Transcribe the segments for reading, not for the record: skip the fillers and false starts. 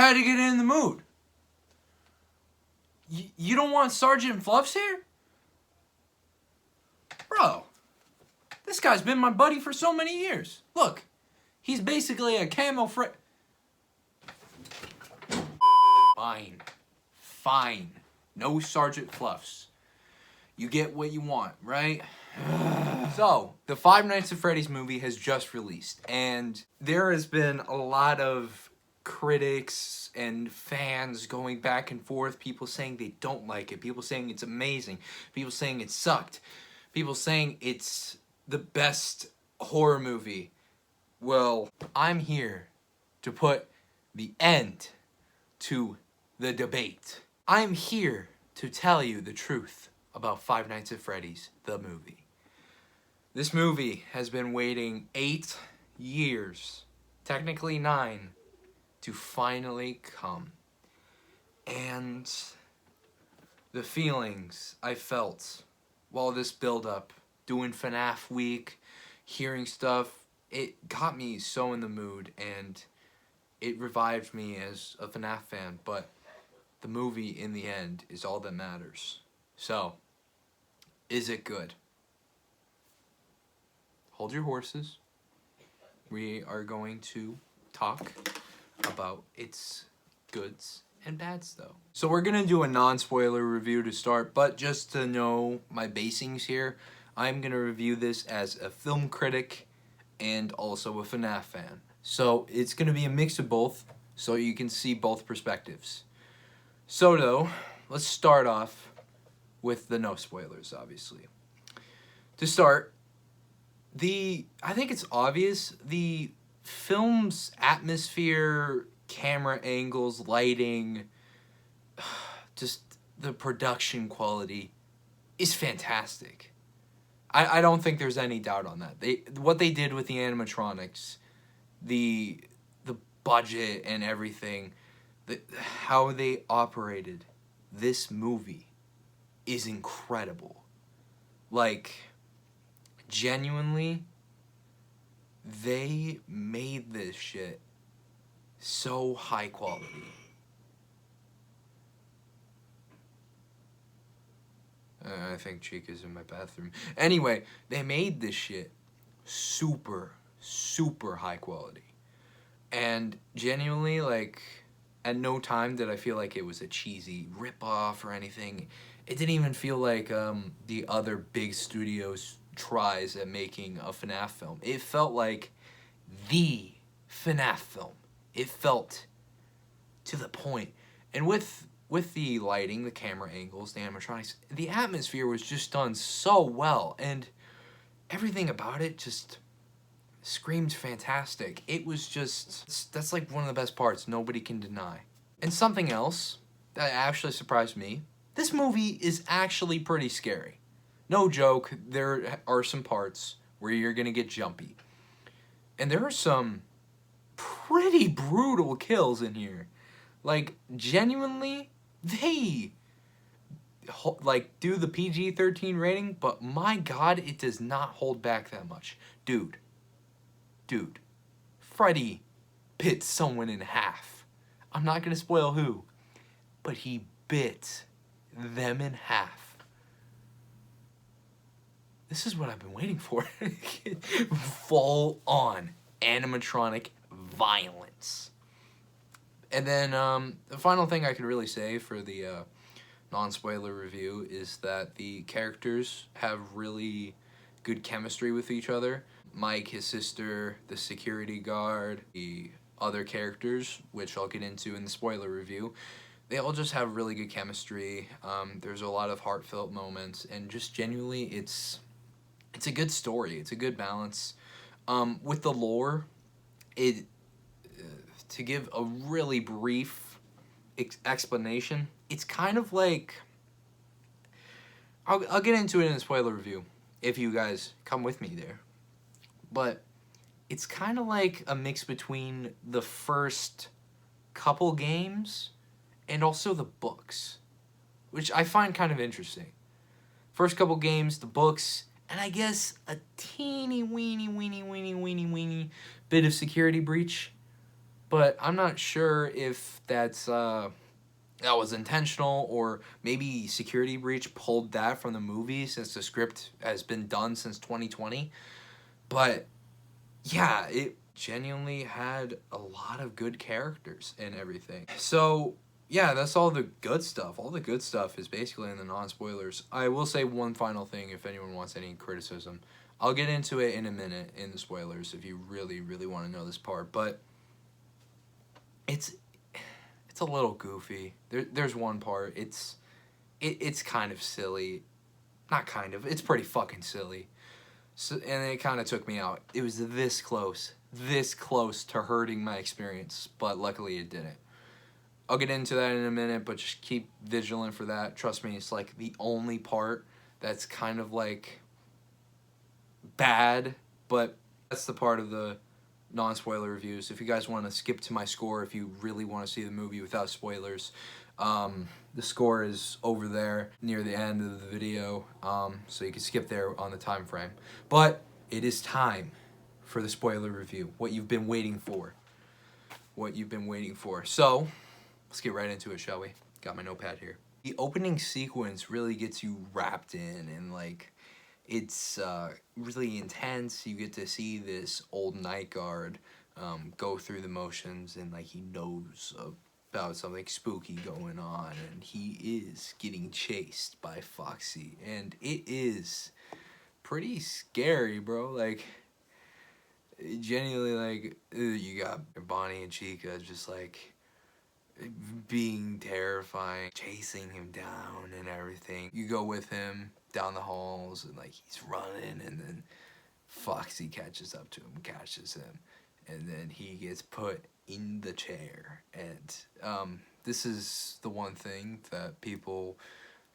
had to get in the mood. You don't want Sergeant Fluffs here? Bro, this guy's been my buddy for so many years. Look, he's basically a camo Freddy. Fine. Fine. No Sergeant Fluffs. You get what you want, right? So, the Five Nights at Freddy's movie has just released, and there has been a lot of critics and fans going back and forth, people saying they don't like it, people saying it's amazing, people saying it sucked, people saying it's the best horror movie. Well, I'm here to put the end to the debate. I'm here to tell you the truth about Five Nights at Freddy's, the movie. This movie has been waiting 8 years, technically 9, to finally come. And the feelings I felt while this build-up, doing FNAF week, hearing stuff, it got me so in the mood, and it revived me as a FNAF fan, but the movie, in the end, is all that matters. So, is it good? Hold your horses. We are going to talk about its goods and bads, though. So we're going to do a non-spoiler review to start, but just to know my basings here, I'm going to review this as a film critic and also a FNAF fan. So it's going to be a mix of both, so you can see both perspectives. So though, let's start off with the no spoilers, obviously. To start, I think it's obvious, the film's atmosphere, camera angles, lighting, just the production quality is fantastic. I don't think there's any doubt on that. What they did with the animatronics, the budget and everything, how they operated this movie is incredible. Like, genuinely, they made this shit so high quality. I think Chica's in my bathroom. Anyway, they made this shit super, super high quality. And genuinely, like, at no time did I feel like it was a cheesy ripoff or anything. It didn't even feel like the other big studios tries at making a FNAF film. It felt like the FNAF film. It felt to the point. And with the lighting, the camera angles, the animatronics, the atmosphere was just done so well, and everything about it just screamed fantastic. It was just, that's like one of the best parts, nobody can deny. And something else that actually surprised me, this movie is actually pretty scary. No joke, there are some parts where you're gonna get jumpy. And there are some pretty brutal kills in here. Like, genuinely, they like do the PG-13 rating, but my God, it does not hold back that much. Dude, Freddy bit someone in half. I'm not gonna spoil who, but he bit them in half. This is what I've been waiting for. Full on animatronic violence. And then the final thing I could really say for the non-spoiler review is that the characters have really good chemistry with each other. Mike, his sister, the security guard, the other characters, which I'll get into in the spoiler review, they all just have really good chemistry. There's a lot of heartfelt moments, and just genuinely, it's a good story. It's a good balance. With the lore, to give a really brief explanation, it's kind of like, I'll get into it in the spoiler review if you guys come with me there, but it's kind of like a mix between the first couple games and also the books, which I find kind of interesting. First couple games, the books, and I guess a teeny weeny bit of Security Breach. but I'm not sure if that's that was intentional, or maybe Security Breach pulled that from the movie since the script has been done since 2020. But yeah, it genuinely had a lot of good characters and everything. So yeah, that's all the good stuff. All the good stuff is basically in the non-spoilers. I will say one final thing if anyone wants any criticism. I'll get into it in a minute in the spoilers if you really, really want to know this part. But it's a little goofy. There's one part. It's kind of silly. Not kind of. It's pretty fucking silly. So, and it kind of took me out. It was this close to hurting my experience, but luckily it didn't. I'll get into that in a minute, but just keep vigilant for that. Trust me, it's like the only part that's kind of like bad, but that's the part of the non-spoiler reviews. If you guys want to skip to my score, if you really want to see the movie without spoilers, the score is over there near the end of the video, so you can skip there on the time frame. But it is time for the spoiler review, what you've been waiting for. So let's get right into it, shall we? Got my notepad here. The opening sequence really gets you wrapped in, and like, it's really intense. You get to see this old night guard go through the motions, and like, he knows about something spooky going on, and he is getting chased by Foxy, and it is pretty scary, bro. Like, genuinely, like, you got Bonnie and Chica just like being terrifying, chasing him down and everything. You go with him down the halls, and like, he's running, and then Foxy catches up to him, catches him, and then he gets put in the chair. And this is the one thing that people,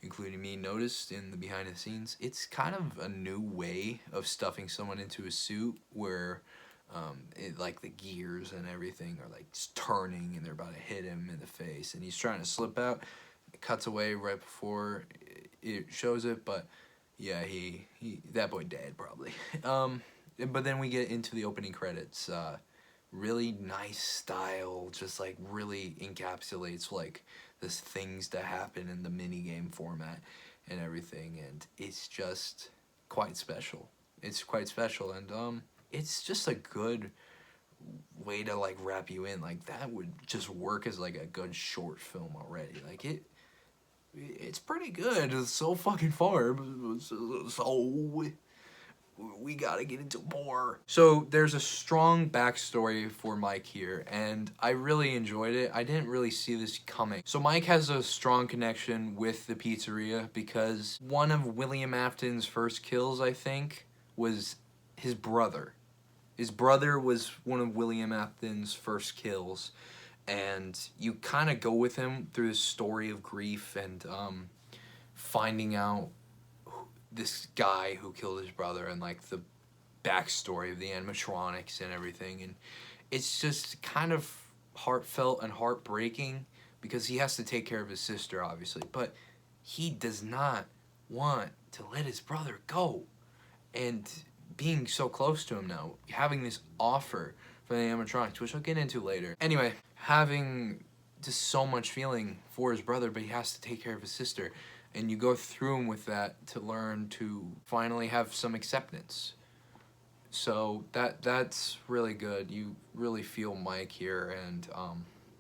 including me, noticed in the behind the scenes. It's kind of a new way of stuffing someone into a suit where like, the gears and everything are like just turning, and they're about to hit him in the face, and he's trying to slip out. It cuts away right before it shows it, but yeah, he that boy dead probably. But then we get into the opening credits. Really nice style, just like really encapsulates like this things that happen in the mini game format and everything, and it's just quite special. It's quite special, and it's just a good way to like wrap you in. Like, that would just work as like a good short film already. Like, it's pretty good so fucking far. So we gotta get into more. So there's a strong backstory for Mike here, and I really enjoyed it. I didn't really see this coming. So Mike has a strong connection with the pizzeria because one of William Afton's first kills, I think, was his brother. His brother was one of William Afton's first kills, and you kind of go with him through the story of grief and finding out this guy who killed his brother, and like the backstory of the animatronics and everything. And it's just kind of heartfelt and heartbreaking because he has to take care of his sister, obviously, but he does not want to let his brother go. And being so close to him now, having this offer from the animatronics, which I'll get into later. Anyway, having just so much feeling for his brother, but he has to take care of his sister. And you go through him with that to learn to finally have some acceptance. So that's really good. You really feel Mike here, and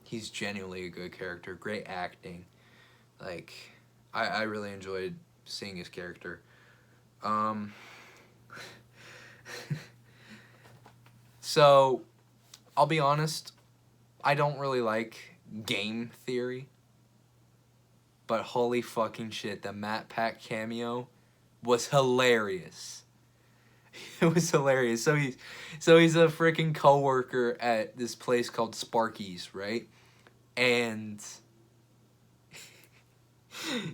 he's genuinely a good character. Great acting. Like, I really enjoyed seeing his character. So, I'll be honest, I don't really like game theory, but holy fucking shit, the Matt Pack cameo was hilarious. It was hilarious. So he's a freaking coworker at this place called Sparky's, right? And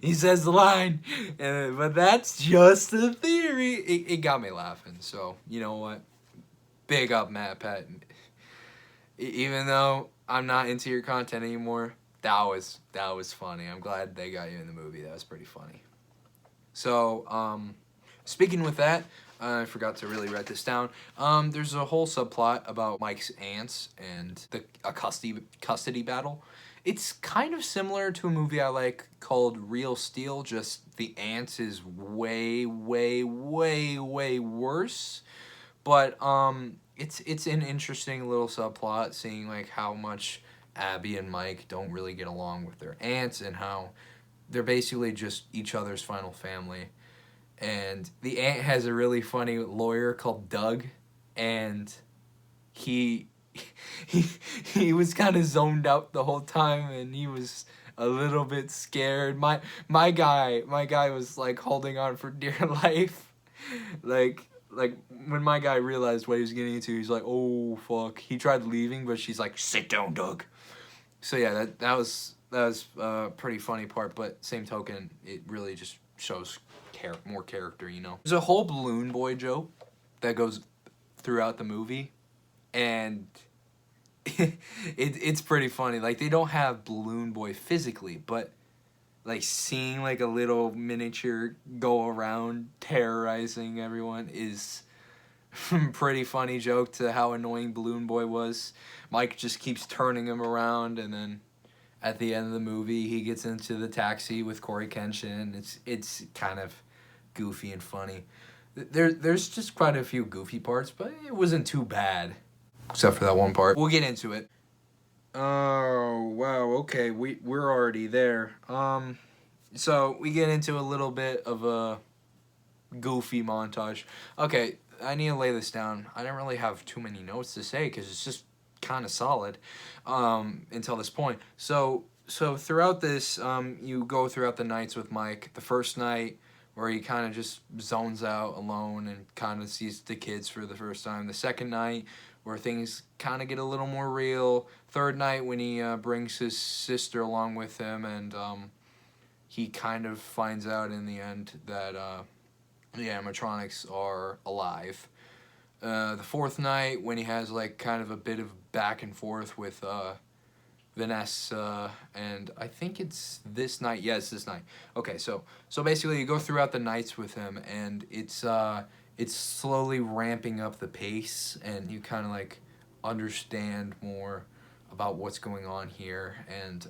he says the line, but that's just a theory. It got me laughing. So, you know what? Big up, Matt Pat. Even though I'm not into your content anymore, that was funny. I'm glad they got you in the movie. That was pretty funny. So, speaking with that, I forgot to really write this down. There's a whole subplot about Mike's aunts and a custody battle. It's kind of similar to a movie I like called Real Steel, just the aunts is way, way, way, way worse. But it's an interesting little subplot, seeing like how much Abby and Mike don't really get along with their aunts and how they're basically just each other's final family. And the aunt has a really funny lawyer called Doug, and he he was kind of zoned out the whole time, and he was a little bit scared. My guy was like holding on for dear life. Like when my guy realized what he was getting into, he's like, "Oh fuck." He tried leaving, but she's like, "Sit down, Doug." So yeah, that was a pretty funny part, but same token, it really just shows more character, you know. There's a whole balloon boy joke that goes throughout the movie, and it's pretty funny. Like, they don't have balloon boy physically, but like seeing like a little miniature go around terrorizing everyone is pretty funny joke to how annoying balloon boy was. Mike just keeps turning him around, and then at the end of the movie he gets into the taxi with Corey Kenshin. It's kind of goofy and funny. There's just quite a few goofy parts, but it wasn't too bad, except for that one part. We'll get into it. Oh wow, okay, we're already there. So we get into a little bit of a goofy montage. Okay, I need to lay this down. I didn't really have too many notes to say because it's just kind of solid until this point. So throughout this, you go throughout the nights with Mike. The first night, where he kind of just zones out alone and kind of sees the kids for the first time. The second night, where things kind of get a little more real. Third night, when he brings his sister along with him, and he kind of finds out in the end that the animatronics are alive. The fourth night, when he has like kind of a bit of back and forth with Vanessa, and I think it's this night. Yeah, it's this night. Okay, so basically you go throughout the nights with him, and it's slowly ramping up the pace, and you kind of like understand more about what's going on here, and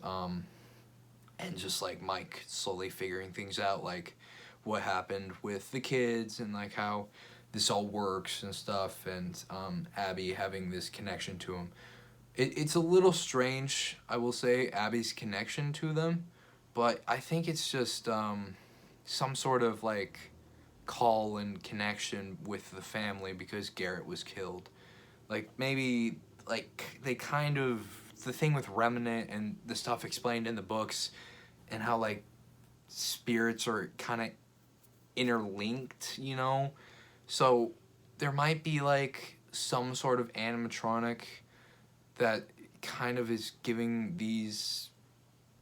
just like Mike slowly figuring things out, like what happened with the kids and like how this all works and stuff, and Abby having this connection to him. It's a little strange, I will say, Abby's connection to them, but I think it's just some sort of like call and connection with the family because Garrett was killed. Like maybe like they kind of, the thing with Remnant and the stuff explained in the books and how like spirits are kind of interlinked, you know? So there might be like some sort of animatronic that kind of is giving these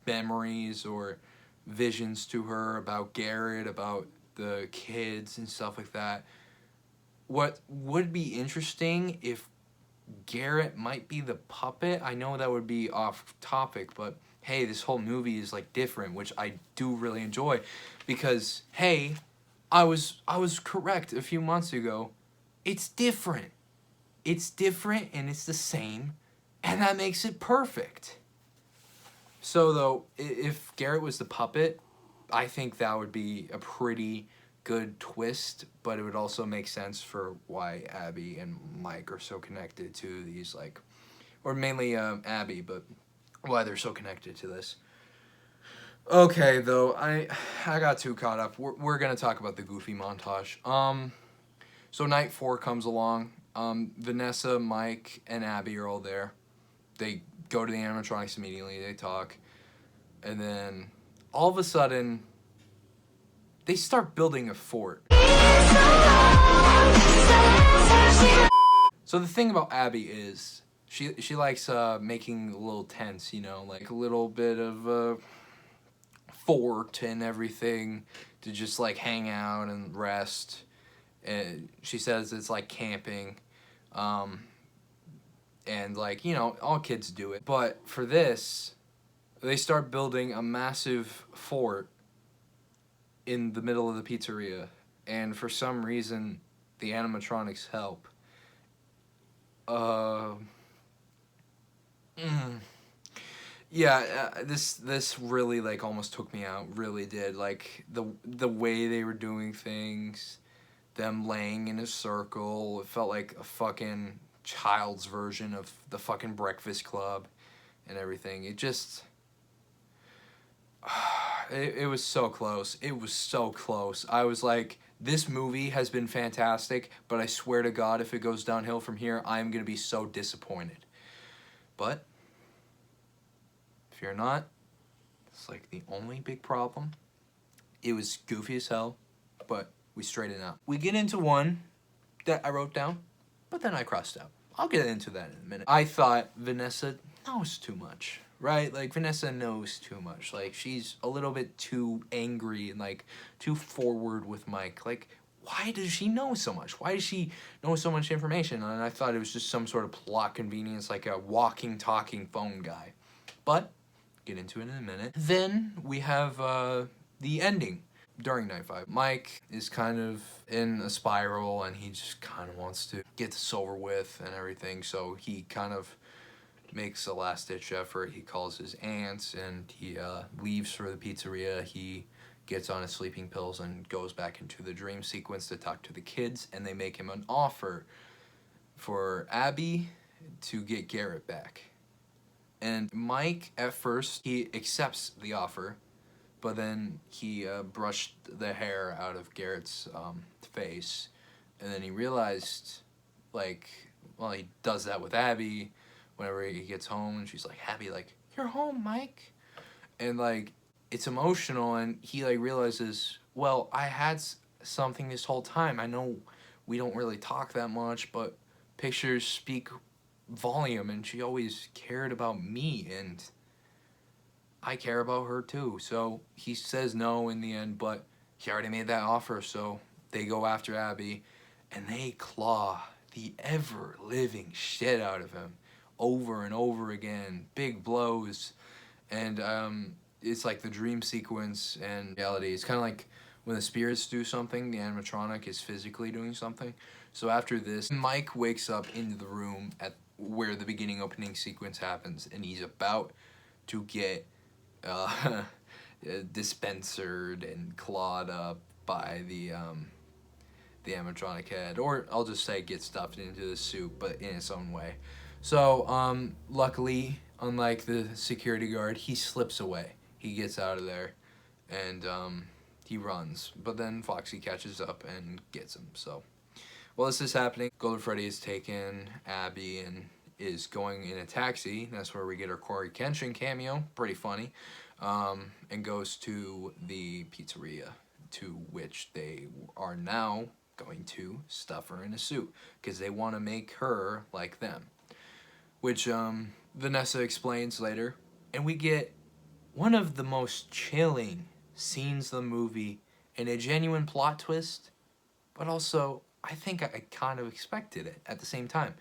memories or visions to her about Garrett, about the kids and stuff like that. What would be interesting if Garrett might be the puppet? I know that would be off topic, but hey, this whole movie is like different, which I do really enjoy, because hey, I was correct a few months ago. It's different. It's different and it's the same, and that makes it perfect. So though, if Garrett was the puppet, I think that would be a pretty good twist, but it would also make sense for why Abby and Mike are so connected to these, like, or mainly Abby, but why they're so connected to this. Okay, though, I got too caught up. We're gonna talk about the goofy montage. So night 4 comes along. Vanessa, Mike, and Abby are all there. They go to the animatronics immediately. They talk, and then all of a sudden, they start building a fort. So the thing about Abby is she likes making little tents, you know, like a little bit of a fort and everything to just like hang out and rest. And she says it's like camping. And like, you know, all kids do it. But for this, they start building a massive fort in the middle of the pizzeria. And for some reason, the animatronics help. Yeah, this really like almost took me out. Really did. Like the way they were doing things, them laying in a circle. It felt like a fucking child's version of the fucking Breakfast Club, and everything. It just, it was so close. It was so close. I was like, this movie has been fantastic, but I swear to God, if it goes downhill from here, I'm gonna be so disappointed. But fear not. It's like the only big problem. It was goofy as hell, but we straightened out. We get into one that I wrote down, but then I crossed out. I'll get into that in a minute. I thought Vanessa knows too much, right? Like, Vanessa knows too much. Like, she's a little bit too angry and, like, too forward with Mike. Like, why does she know so much? Why does she know so much information? And I thought it was just some sort of plot convenience, like a walking, talking phone guy. But, get into it in a minute. Then we have the ending during night 5. Mike is kind of in a spiral, and he just kind of wants to get this over with and everything, so he kind of makes a last-ditch effort. He calls his aunts, and he leaves for the pizzeria. He gets on his sleeping pills and goes back into the dream sequence to talk to the kids, and they make him an offer for Abby to get Garrett back. And Mike, at first, he accepts the offer, but then he brushed the hair out of Garrett's face, and then he realized, like, well, he does that with Abby whenever he gets home, and she's like, Abby, like, you're home, Mike. And, like, it's emotional, and he, like, realizes, well, I had something this whole time. I know we don't really talk that much, but pictures speak volume, and she always cared about me, and I care about her too. So he says no in the end, but he already made that offer, so they go after Abby, and they claw the ever-living shit out of him over and over again. Big blows, and it's like the dream sequence and reality. It's kind of like when the spirits do something, the animatronic is physically doing something. So after this, Mike wakes up into the room at where the beginning opening sequence happens, and he's about to get dispensered and clawed up by the animatronic head, or I'll just say get stuffed into the soup, but in its own way. So luckily, unlike the security guard, he slips away. He gets out of there, and he runs. But then Foxy catches up and gets him. So while this is happening, Golden Freddy has taken Abby and is going in a taxi. That's where we get our Corey Kenshin cameo. Pretty funny. And goes to the pizzeria, to which they are now going to stuff her in a suit because they want to make her like them, which Vanessa explains later. And we get one of the most chilling scenes of the movie and a genuine plot twist, but also I think I kind of expected it at the same time.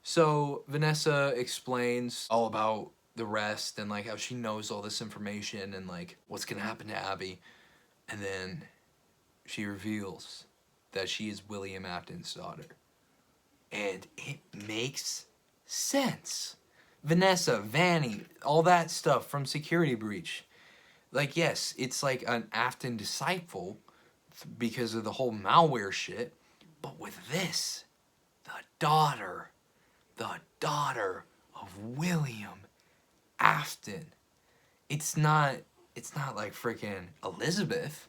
So Vanessa explains all about the rest and, like, how she knows all this information and, like, what's gonna happen to Abby. And then she reveals that she is William Afton's daughter. And it makes sense. Vanessa, Vanny, all that stuff from Security Breach. Like, yes, it's like an Afton disciple because of the whole malware shit. But with this, the daughter of William Afton. It's not like freaking Elizabeth,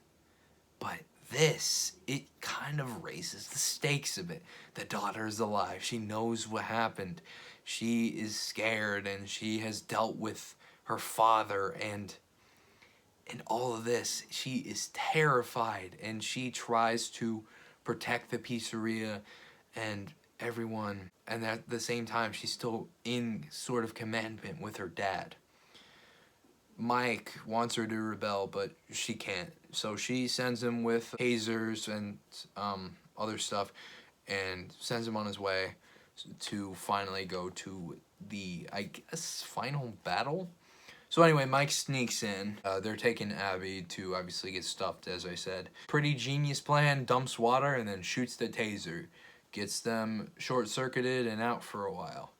but this, it kind of raises the stakes of it. The daughter is alive. She knows what happened. She is scared, and she has dealt with her father and all of this. She is terrified, and she tries to protect the pizzeria and everyone, and at the same time she's still in sort of commandment with her dad. Mike wants her to rebel, but she can't, so she sends him with tasers and other stuff and sends him on his way to finally go to the, I guess, final battle So anyway, Mike sneaks in. They're taking Abby to obviously get stuffed, as I said. Pretty genius plan, dumps water and then shoots the taser. Gets them short-circuited and out for a while.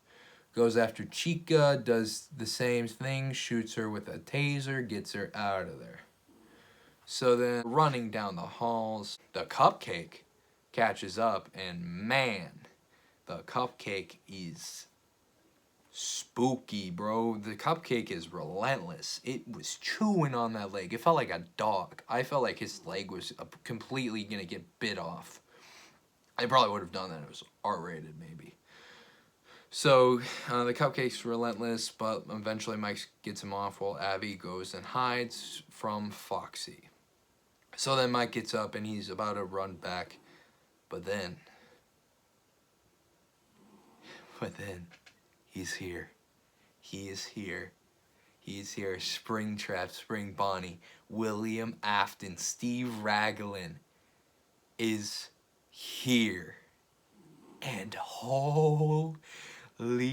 Goes after Chica, does the same thing, shoots her with a taser, gets her out of there. So then, running down the halls, the cupcake catches up, and man, the cupcake is spooky, bro. The cupcake is relentless. It was chewing on that leg. It felt like a dog. I felt like his leg was completely gonna get bit off. I probably would have done that. It was R-rated, maybe. So, the cupcake's relentless, but eventually Mike gets him off while Abby goes and hides from Foxy. So then Mike gets up and he's about to run back, but then he's here. He is here. He's here. Springtrap, Spring Bonnie, William Afton, Steve Raglan is here. And holy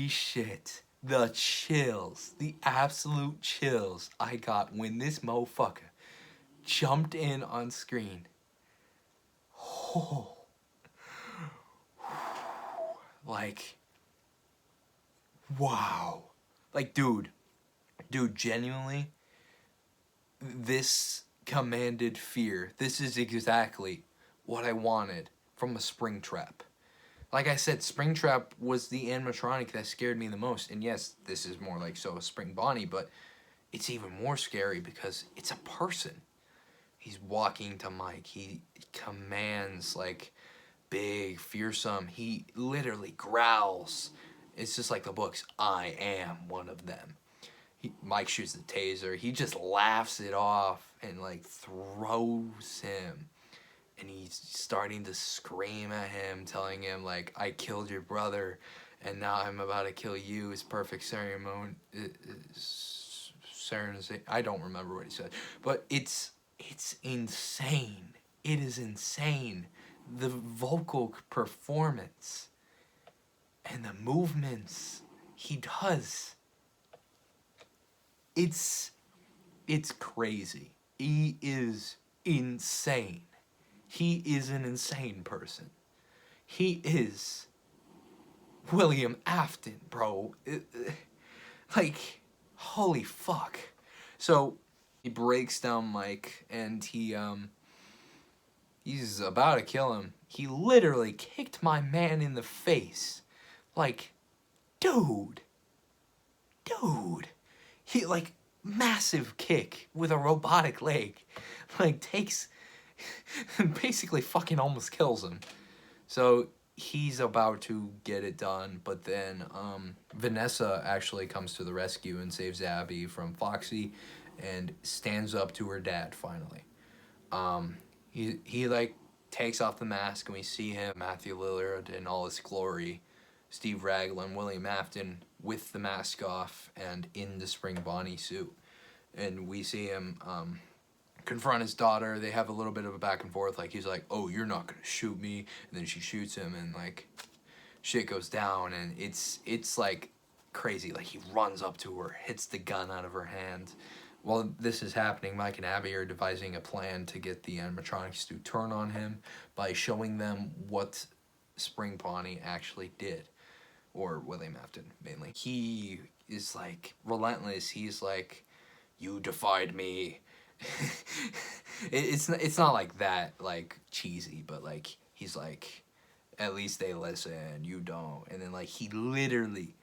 shit, the chills, the absolute chills I got when this motherfucker jumped in on screen. Oh. Like, wow. Like, dude, genuinely, this commanded fear. This is exactly what I wanted from a Springtrap. Like I said, Springtrap was the animatronic that scared me the most. And yes, this is more like so Spring Bonnie, but it's even more scary because it's a person. He's walking to Mike. He commands, like, big, fearsome. He literally growls. It's just like the books. I am one of them. Mike shoots the taser. He just laughs it off and, like, throws him. And he's starting to scream at him, telling him, like, I killed your brother, and now I'm about to kill you. It's perfect ceremony. I don't remember what he said. But it's insane. It is insane. The vocal performance and the movements he does. It's crazy. He is insane. He is an insane person. He is William Afton, bro. Like, holy fuck. So, he breaks down Mike, and he's about to kill him. He literally kicked my man in the face. Like, dude. He, like, massive kick with a robotic leg. Like, takes... basically fucking almost kills him. So he's about to get it done, but then Vanessa actually comes to the rescue and saves Abby from Foxy and stands up to her dad finally. He like takes off the mask and we see him, Matthew Lillard in all his glory, Steve Raglan, William Afton with the mask off and in the Spring Bonnie suit. And we see him confront his daughter. They have a little bit of a back and forth. Like, he's like, oh, you're not gonna shoot me. And then she shoots him and, like, shit goes down. And it's like, crazy. Like, he runs up to her, hits the gun out of her hand. While this is happening, Mike and Abby are devising a plan to get the animatronics to turn on him by showing them what Spring Bonnie actually did. Or William Afton, mainly. He is, like, relentless. He's like, you defied me. It's not like that, like, cheesy, but, like, he's like, at least they listen, you don't. And then, like, he literally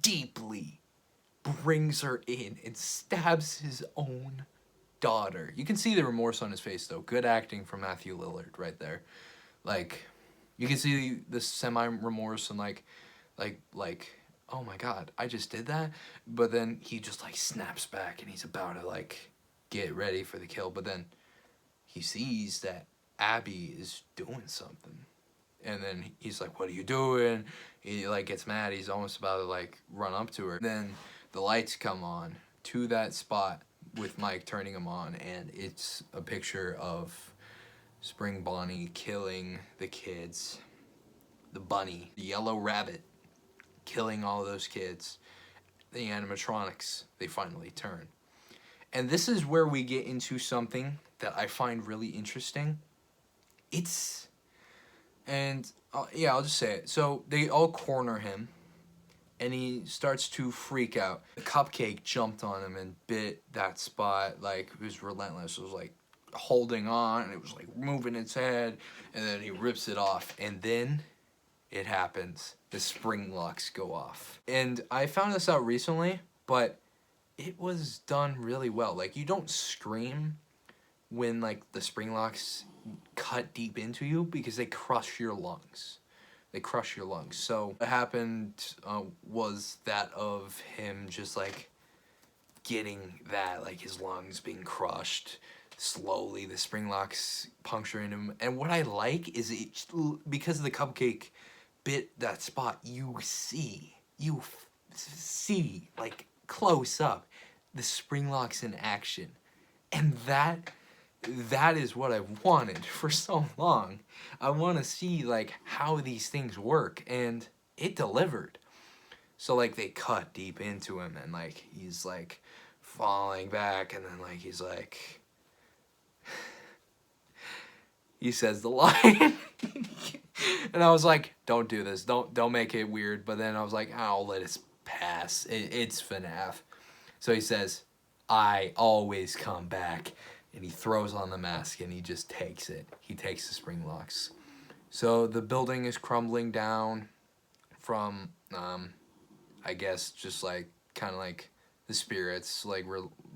deeply brings her in and stabs his own daughter. You can see the remorse on his face, though. Good acting from Matthew Lillard right there. Like, you can see the semi-remorse and, like, oh my god, I just did that? But then he just, like, snaps back and he's about to, like, get ready for the kill, but then he sees that Abby is doing something. And then he's like, what are you doing? He, like, gets mad. He's almost about to, like, run up to her. Then the lights come on to that spot with Mike turning them on, and it's a picture of Spring Bonnie killing the kids. The bunny, the yellow rabbit, killing all those kids. the animatronics, they finally turn. And this is where we get into something that I find really interesting. Yeah, I'll just say it. So they all corner him, and he starts to freak out. The cupcake jumped on him and bit that spot. Like, it was relentless. It was like holding on, and it was like moving its head, and then he rips it off. And then it happens. The spring locks go off. And I found this out recently, but it was done really well. Like, you don't scream when, like, the spring locks cut deep into you because they crush your lungs. They crush your lungs. So what happened was that of him just, like, getting that, like, his lungs being crushed slowly, the spring locks puncturing him. And what I like is it, because the cupcake bit that spot, you see, like, close up, the spring locks in action. And that is what I've wanted for so long. I want to see, like, how these things work, and it delivered. So, like, they cut deep into him, and, like, he's, like, falling back, and then, like, he's, like, he says the line. And I was like, don't do this, don't make it weird. But then I was like, I'll let it pass, it's FNAF. So he says, I always come back. And he throws on the mask, and he just takes it. He takes the spring locks. So the building is crumbling down from, I guess, just, like, kind of like the spirits, like,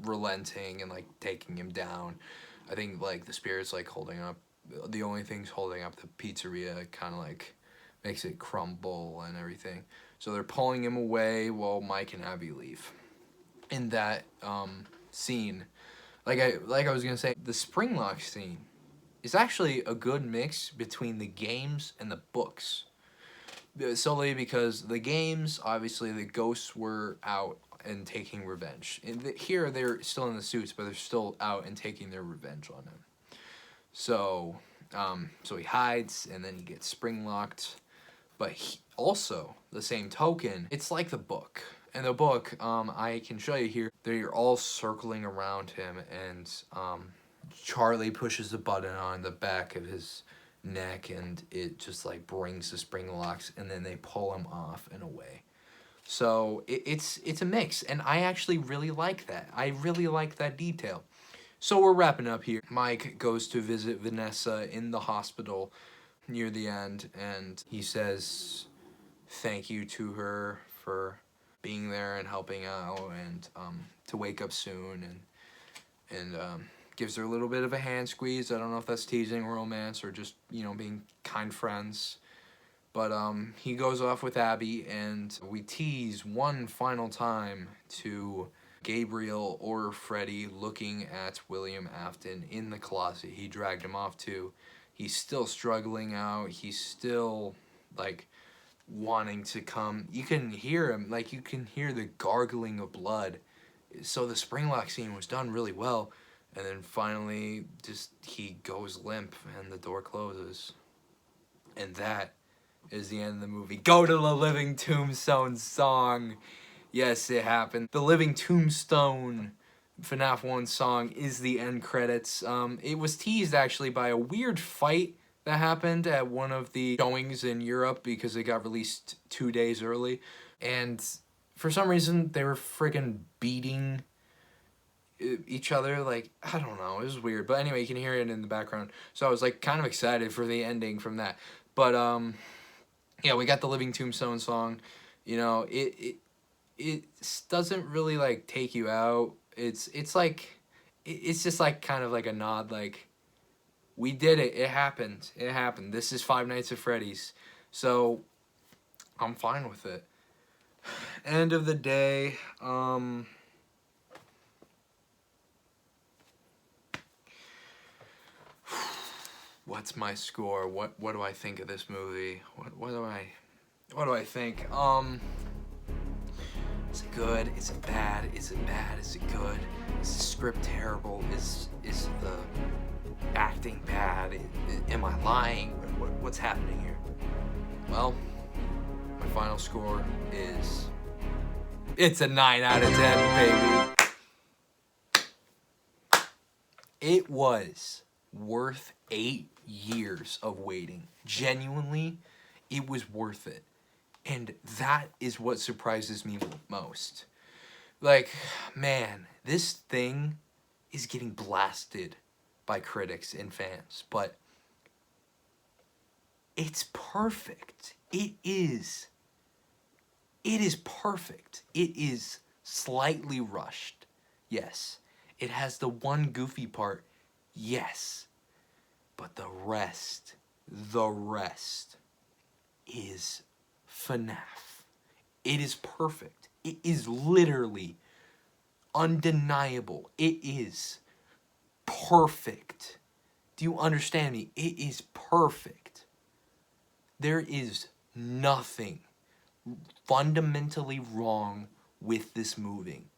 relenting and, like, taking him down. I think, like, the spirits, like, holding up, the only things holding up the pizzeria kind of, like, makes it crumble and everything. So they're pulling him away while Mike and Abby leave. In that scene, like I was gonna say, the spring lock scene is actually a good mix between the games and the books. Solely because the games, obviously, the ghosts were out and taking revenge. Here, they're still in the suits, but they're still out and taking their revenge on him. So he hides, and then he gets spring locked. But also, the same token, it's like the book. In the book, I can show you here, they're all circling around him, and Charlie pushes a button on the back of his neck, and it just, like, brings the spring locks, and then they pull him off and away. So it's a mix, and I actually really like that. I really like that detail. So we're wrapping up here. Mike goes to visit Vanessa in the hospital near the end, and he says thank you to her for being there and helping out, and to wake up soon, and gives her a little bit of a hand squeeze. I don't know if that's teasing romance or just, you know, being kind friends. But he goes off with Abby, and we tease one final time to Gabriel or Freddy looking at William Afton in the closet he dragged him off to. He's still struggling out. He's still, like, wanting to come. You can hear him, like, you can hear the gargling of blood. So the spring lock scene was done really well, and then finally just he goes limp and the door closes, and that is the end of the movie. Go to the Living Tombstone song. Yes, it happened. The Living Tombstone FNAF 1 song is the end credits. It was teased actually by a weird fight that happened at one of the showings in Europe because it got released 2 days early. And for some reason, they were freaking beating each other. Like, I don't know, it was weird. But anyway, you can hear it in the background. So I was, like, kind of excited for the ending from that. But, yeah, we got the Living Tombstone song. You know, it doesn't really, like, take you out. It's like, it's just, like, kind of like a nod, like, we did it. It happened. It happened. This is Five Nights at Freddy's. So, I'm fine with it. End of the day, what's my score? What do I think of this movie? What do I think? Is it good? Is it bad? Is it bad? Is it good? Is the script terrible? Is the acting bad? Am I lying? What's happening here? Well, my final score is It's a 9 out of 10, baby. It was worth 8 years of waiting. Genuinely, it was worth it. And that is what surprises me most. Like, man, this thing is getting blasted by critics and fans, but it's perfect. It is perfect. It is slightly rushed. Yes. It has the one goofy part. Yes. But the rest is FNAF. It is perfect. It is literally undeniable. It is perfect. Do you understand me? It is perfect. There is nothing fundamentally wrong with this movie.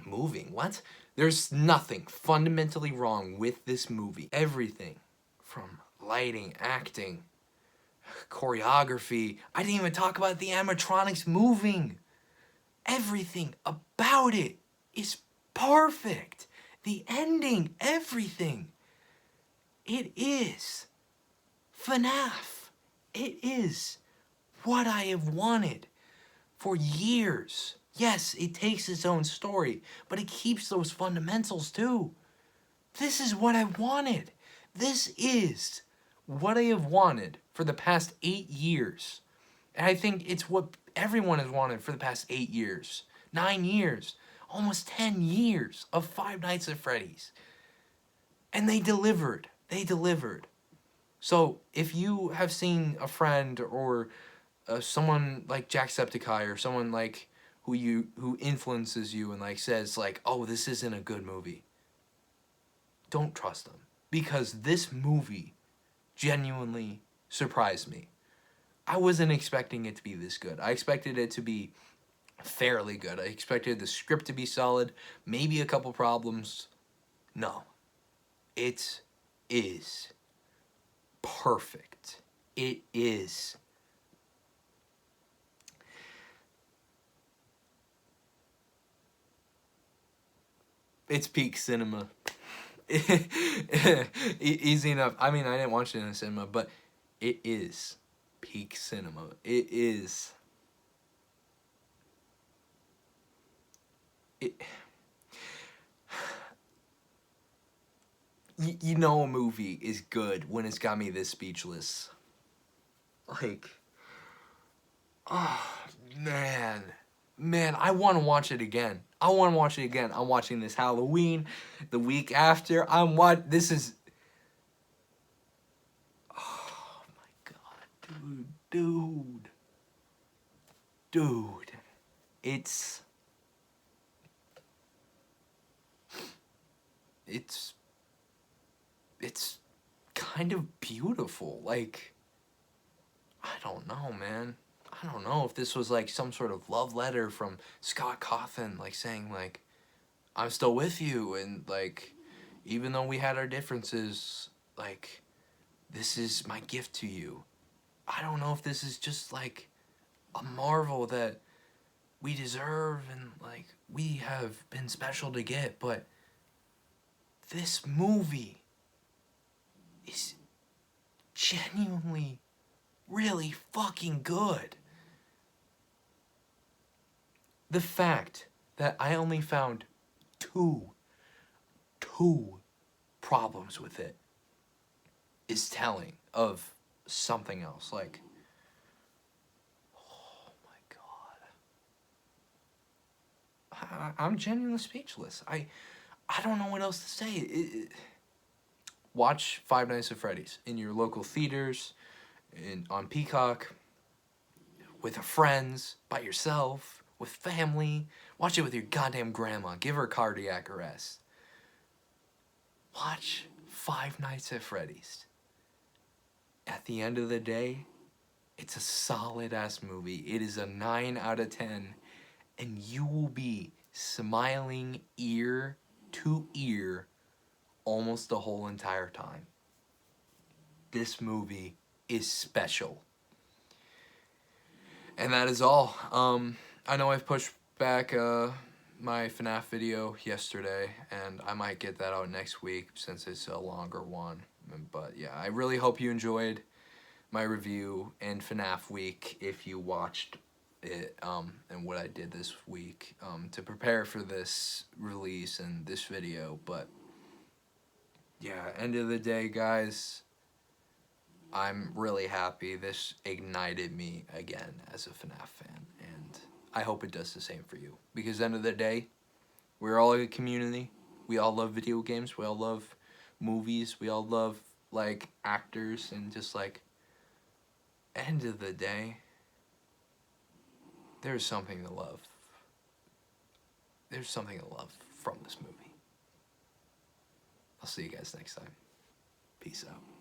What? There's nothing fundamentally wrong with this movie. Everything from lighting, acting, choreography. I didn't even talk about the animatronics moving. Everything about it is perfect. The ending, everything. It is FNAF. It is what I have wanted for years. Yes, it takes its own story, but it keeps those fundamentals too. This is what I wanted. This is what I have wanted for the past 8 years. And I think it's what everyone has wanted for the past 8 years. 9 years. Almost 10 years of Five Nights at Freddy's. And they delivered. They delivered. So, if you have seen a friend or someone like Jacksepticeye or someone like who influences you and like says like, oh, this isn't a good movie, don't trust them, because this movie genuinely surprised me. I wasn't expecting it to be this good. I expected it to be fairly good. I expected the script to be solid, maybe a couple problems. No, it is perfect. It is. It's peak cinema. Easy enough. I mean, I didn't watch it in a cinema, but it is peak cinema. It is. You know a movie is good when it's got me this speechless. Like, oh, man. Man, I want to watch it again. I'm watching this Halloween, the week after. This is... Oh, my God. Dude. It's kind of beautiful. Like, I don't know, man. I don't know if this was like some sort of love letter from Scott Cawthon, like saying like, I'm still with you, and like, even though we had our differences, like, this is my gift to you. I don't know if this is just like a marvel that we deserve and like we have been special to get, but this movie is genuinely really fucking good. The fact that I only found two problems with it is telling of something else. Like, oh my God. I'm genuinely speechless. I don't know what else to say. Watch Five Nights at Freddy's in your local theaters, on Peacock, with friends, by yourself, with family. Watch it with your goddamn grandma. Give her cardiac arrest. Watch Five Nights at Freddy's. At the end of the day, it's a solid-ass movie. It is a 9 out of 10, and you will be smiling ear to ear almost the whole entire time. This movie is special. And that is all. I know I've pushed back my FNAF video yesterday, and I might get that out next week since it's a longer one. But yeah, I really hope you enjoyed my review and FNAF week if you watched it, and what I did this week to prepare for this release and this video. But yeah, end of the day, guys, I'm really happy. This ignited me again as a FNAF fan, and I hope it does the same for you. Because end of the day, we're all a community. We all love video games. We all love movies. We all love, like, actors. And just, like, end of the day, there's something to love. There's something to love from this movie. I'll see you guys next time. Peace out.